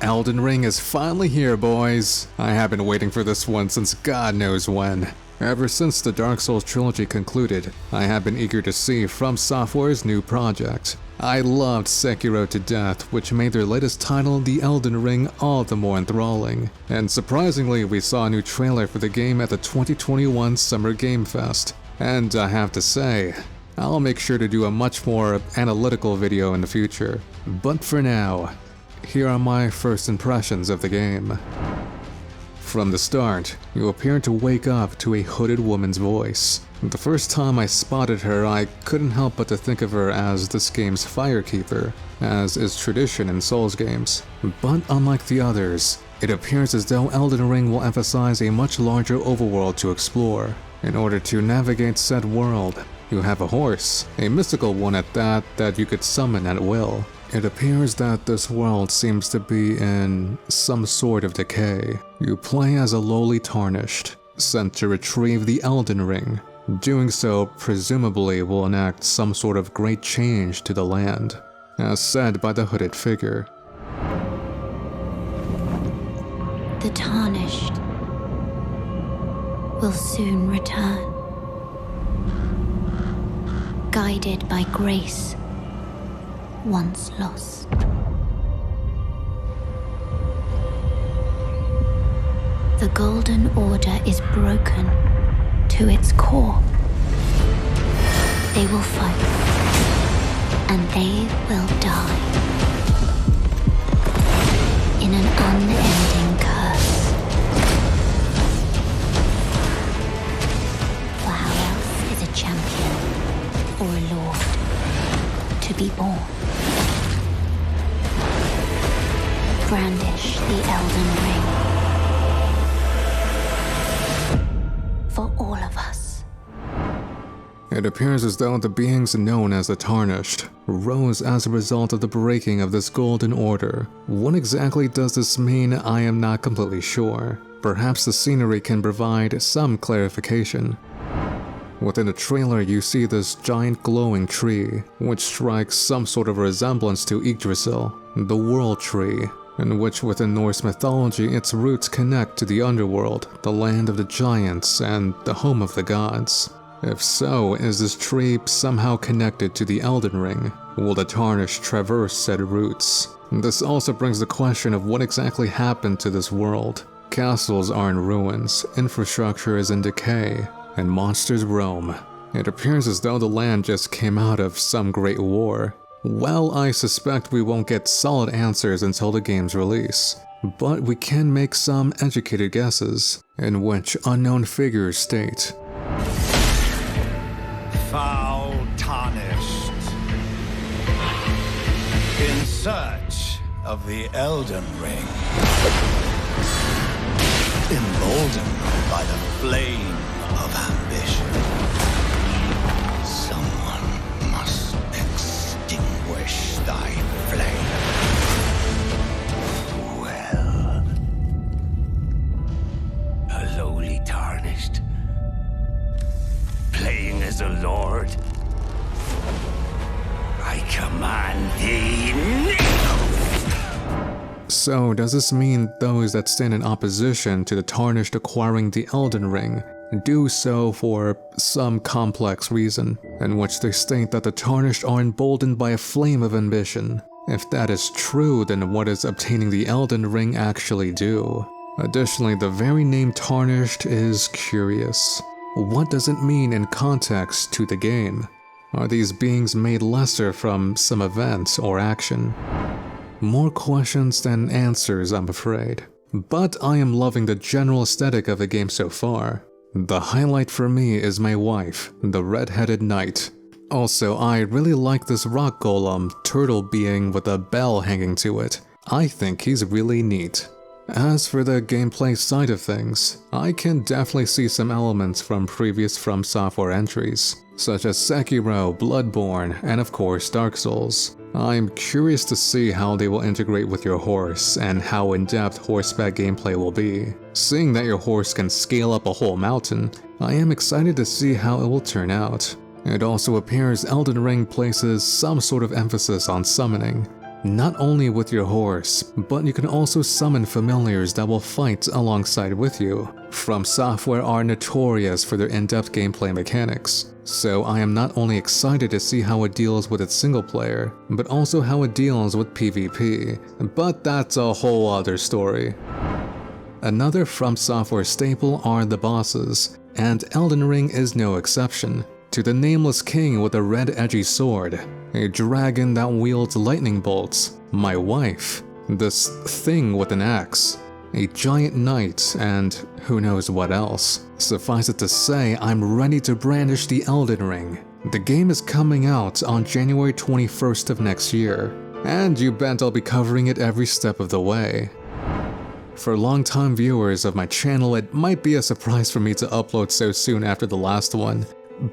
Elden Ring is finally here, boys. I have been waiting for this one since God knows when. Ever since the Dark Souls Trilogy concluded, I have been eager to see From Software's new project. I loved Sekiro to death, which made their latest title, The Elden Ring, all the more enthralling. And surprisingly, we saw a new trailer for the game at the 2021 Summer Game Fest. And I have to say, I'll make sure to do a much more analytical video in the future. But for now, here are my first impressions of the game. From the start, you appear to wake up to a hooded woman's voice. The first time I spotted her, I couldn't help but to think of her as this game's Firekeeper, as is tradition in Souls games. But unlike the others, it appears as though Elden Ring will emphasize a much larger overworld to explore. In order to navigate said world, you have a horse, a mystical one at that you could summon at will. It appears that this world seems to be in some sort of decay. You play as a lowly tarnished, sent to retrieve the Elden Ring. Doing so presumably will enact some sort of great change to the land, as said by the hooded figure. The tarnished will soon return, guided by grace once lost. The Golden Order is broken to its core. They will fight, and they will die in an unending curse. For how else is a champion or a lord to be born? Brandish the Elden Ring for all of us. It appears as though the beings known as the Tarnished rose as a result of the breaking of this Golden Order. What exactly does this mean? I am not completely sure. Perhaps the scenery can provide some clarification. Within the trailer, you see this giant glowing tree, which strikes some sort of resemblance to Yggdrasil, the World Tree, in which within Norse mythology its roots connect to the underworld, the land of the giants, and the home of the gods. If so, is this tree somehow connected to the Elden Ring? Will the Tarnished traverse said roots? This also brings the question of what exactly happened to this world. Castles are in ruins, infrastructure is in decay, and monsters roam. It appears as though the land just came out of some great war. Well, I suspect we won't get solid answers until the game's release, but we can make some educated guesses, in which unknown figures state, Foul tarnished, in search of the Elden Ring, emboldened by the flame of ambition. Someone must extinguish thy flame. Well, a lowly tarnished, playing as a lord, I command thee now! So does this mean those that stand in opposition to the Tarnished acquiring the Elden Ring do so for some complex reason, in which they state that the Tarnished are emboldened by a flame of ambition? If that is true, then what does obtaining the Elden Ring actually do? Additionally, the very name Tarnished is curious. What does it mean in context to the game? Are these beings made lesser from some event or action? More questions than answers, I'm afraid. But I am loving the general aesthetic of the game so far. The highlight for me is my wife, the red-headed knight. Also, I really like this rock golem turtle being with a bell hanging to it. I think he's really neat. As for the gameplay side of things, I can definitely see some elements from previous From Software entries, such as Sekiro, Bloodnorne, and of course Dark Souls. I'm curious to see how they will integrate with your horse and how in-depth horseback gameplay will be. Seeing that your horse can scale up a whole mountain, I am excited to see how it will turn out. It also appears Elden Ring places some sort of emphasis on summoning. not only with your horse, but you can also summon familiars that will fight alongside with you. From Software are notorious for their in-depth gameplay mechanics, so I am not only excited to see how it deals with its single player, but also how it deals with PvP, but that's a whole other story. Another From Software staple are the bosses, and Elden Ring is no exception. To the nameless king with a red edgy sword, a dragon that wields lightning bolts, my wife, this thing with an axe, a giant knight, and who knows what else. Suffice it to say, I'm ready to brandish the Elden Ring. The game is coming out on January 21st of next year, and you bet I'll be covering it every step of the way. For longtime viewers of my channel, it might be a surprise for me to upload so soon after the last one,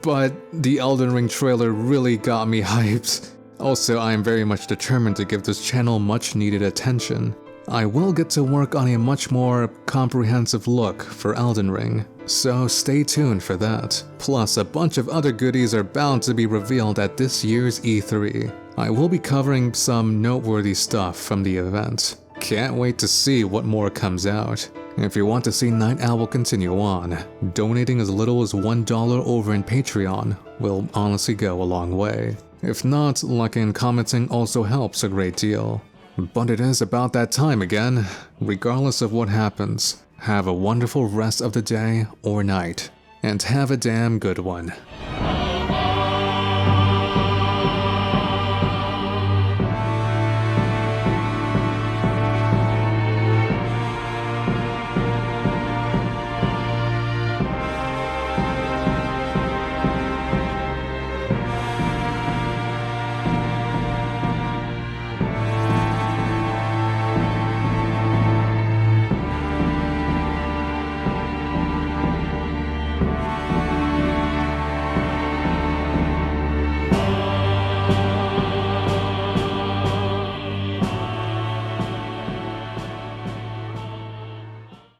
but the Elden Ring trailer really got me hyped. Also, I am very much determined to give this channel much needed attention. I will get to work on a much more comprehensive look for Elden Ring, so stay tuned for that. Plus, a bunch of other goodies are bound to be revealed at this year's E3. I will be covering some noteworthy stuff from the event. Can't wait to see what more comes out. If you want to see Night Owl continue on, donating as little as $1 over in Patreon will honestly go a long way. If not, liking and commenting also helps a great deal. But it is about that time again. Regardless of what happens, have a wonderful rest of the day or night, and have a damn good one.